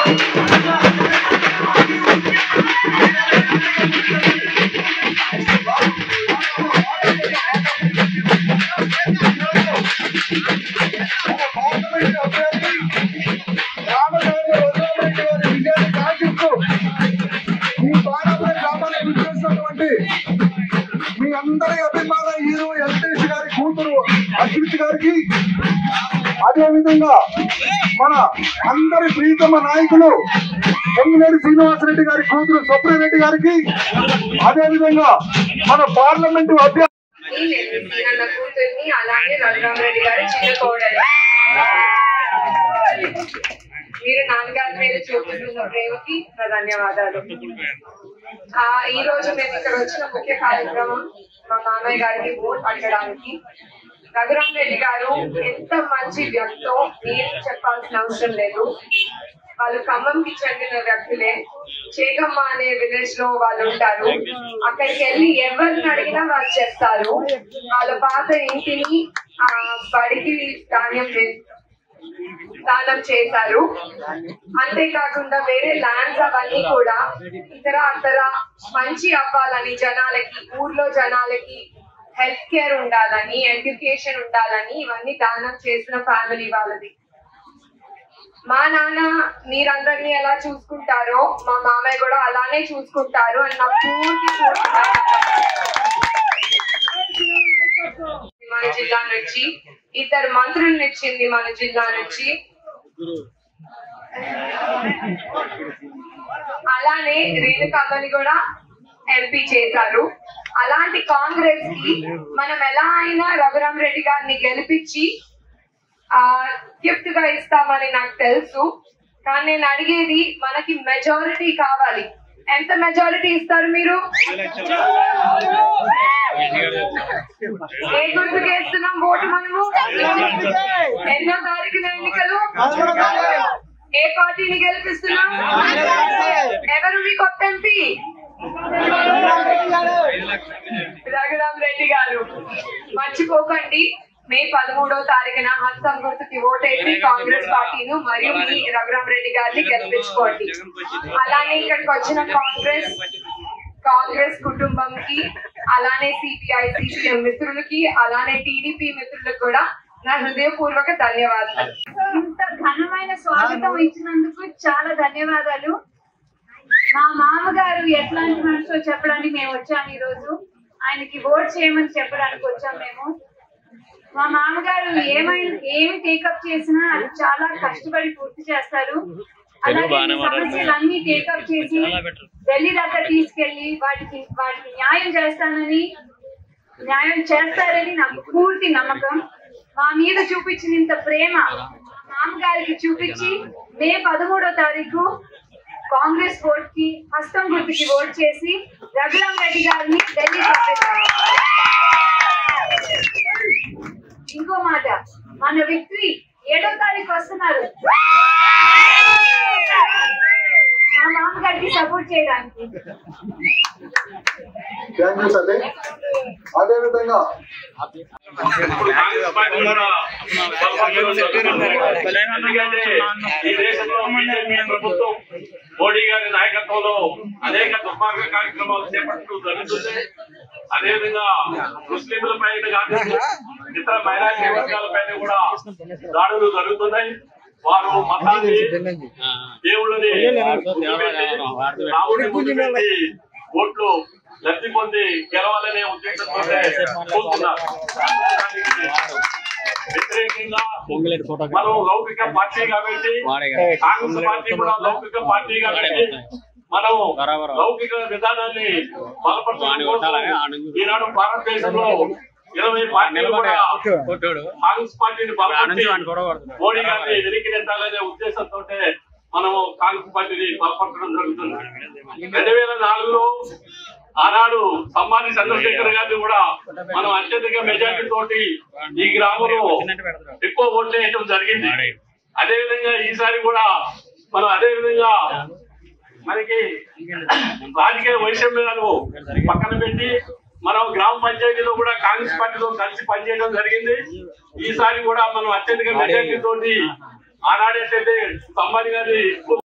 మీ అందరి అభిమాన హీరో వెంకటేష్ గారి కూతురు అశ్విత్ గారికి, అదే విధంగా మన అందరి ప్రీతమ నాయకులు పొంగినేని శ్రీనివాసరెడ్డి గారి కూతురు స్వప్నరెడ్డి గారికి, అదే విధంగా మన పార్లమెంటు కూతుర్ని అలాగే రఘురామరెడ్డి గారి చిన్న కోడలు. మీరు నాన్నగారి మీద చూపుతున్న ప్రేమకి ధన్యవాదాలు. ఈ రోజు మేము ఇక్కడ వచ్చిన ముఖ్య కార్యక్రమం మా మామయ్య గారికి ఓట్ అడగడానికి. రఘురామరెడ్డి గారు ఎంత మంచి వ్యక్తో నేను చెప్పాల్సిన అవసరం లేదు. వాళ్ళు ఖమ్మంకి చెందిన వ్యక్తులే. చేగమ్మ అనే విలేజ్ లో వాళ్ళు ఉంటారు. అక్కడికి వెళ్ళి ఎవరిని అడిగినా వాళ్ళు చెప్తారు. వాళ్ళ పాత ఇంటిని బడికి దానం చేశారు. అంతేకాకుండా వేరే ల్యాండ్స్ అవన్నీ కూడా ఇతర మంచి అవ్వాలని, జనాలకి, ఊర్లో జనాలకి హెల్త్ కేర్ ఉండాలని, ఎడ్యుకేషన్ ఉండాలని ఇవన్నీ దానం చేసిన ఫ్యామిలీ వాళ్ళది. మా నాన్న మీరందరినీ ఎలా చూసుకుంటారో మా మామయ్య కూడా అలానే చూసుకుంటారు అని నాకు పూర్తి మన జిల్లా నుంచి 2 మంత్రులను ఇచ్చింది మన జిల్లా నుంచి. అలానే రేణుకమ్మని కూడా ఎంపీ చేశారు. అలాంటి కాంగ్రెస్ కి మనం ఎలా అయినా రఘురామరెడ్డి గారిని గెలిపించి గిఫ్ట్ గా ఇస్తామని నాకు తెలుసు. కానీ నేను అడిగేది మనకి మెజారిటీ కావాలి. ఎంత మెజారిటీ ఇస్తారు మీరు? ఏ గుర్తుకు వేస్తున్నాం ఓటు మనము? 8వ తారీఖున ఎన్నికలు. ఏ పార్టీని గెలిపిస్తున్నాం? ఎవరు మీ కొత్త ఎంపీ? రఘురామరెడ్డి గారు. మర్చిపోకండి, మే 13వ తారీఖున హస్తం గుర్తుకి ఓటేసి కాంగ్రెస్ పార్టీను మరియు మీ రఘురామరెడ్డి గారిని గెలిపించుకోండి. అలానే ఇక్కడికి వచ్చిన కాంగ్రెస్ కుటుంబంకి, అలానే సిపిఐ సిపిఎం మిత్రులకి, అలానే టీడీపీ మిత్రులకు కూడా నా హృదయపూర్వక ధన్యవాదాలు. ఇంత ఘనమైన స్వాగతం ఇచ్చినందుకు చాలా ధన్యవాదాలు. మా మామగారు ఎట్లాంటి మనిషో చెప్పడానికి మేము వచ్చాము. ఈ రోజు ఆయనకి ఓట్ చేయమని చెప్పడానికి వచ్చాము మేము. మా మామగారు ఏమి టేకప్ చేసినా అది చాలా కష్టపడి పూర్తి చేస్తారు. అలాగే సమస్యలన్నీ టేకప్ చేసి ఢిల్లీ దాకా తీసుకెళ్లి వాటికి న్యాయం చేస్తారని నాకు పూర్తి నమ్మకం. మా మీద చూపించినంత ప్రేమ మామగారికి చూపించి మే 13వ తారీఖు కాంగ్రెస్ ఓట్ కి హస్తం గుర్తుకి ఓట్ చేసి రఘురామరెడ్డి గారిని ఢిల్లీ పంపిస్తారు. ఇంకో మాట, మన విక్టరీ 7వ తారీఖు వస్తున్నారు మా మామగారికి సపోర్ట్ చేయడానికి. అదే విధంగా మోడీ గారి నాయకత్వంలో అనేక దుర్మార్గ కార్యక్రమాలు చేపడుతూ జరుగుతుంది. అదేవిధంగా ముస్లింల పైన కానీ ఇతర మైనారిటీ వర్గాల పైన కూడా దాడులు జరుగుతున్నాయి. వారు మతాన్ని, దేవుళ్ళని ఓట్లు లబ్ధి పొంది గెలవాలనే ఉద్దేశంతో పోతున్నారు. వ్యతిరేకంగా మనం లౌకిక పార్టీ కాబట్టి, కాంగ్రెస్ పార్టీ కూడా లౌకిక పార్టీ కాబట్టి మనం లౌకిక విధానాన్ని బలపరచడం కోసం ఈనాడు భారతదేశంలో 20 పార్టీలు కూడా కాంగ్రెస్ పార్టీని బలపరిచి మోడీ గారిని వెనక్కి నెట్టాలనే ఉద్దేశంతో మనము కాంగ్రెస్ పార్టీని బలపరచడం జరుగుతుంది. 2004లో ఆనాడు సమ్మాని చంద్రశేఖర్ గారిని కూడా మనం అత్యధిక మెజార్టీ తోటి ఈ గ్రామంలో ఎక్కువ ఓట్లు వేయడం జరిగింది. అదేవిధంగా ఈసారి కూడా మనం అదేవిధంగా మనకి రాజకీయ వైషమ్యాలు పక్కన పెట్టి మనం గ్రామ పంచాయతీలో కూడా కాంగ్రెస్ పార్టీలో కలిసి పనిచేయడం జరిగింది. ఈసారి కూడా మనం అత్యధిక మెజార్టీ తోటి ఆనాడైతే సమ్మాని గారి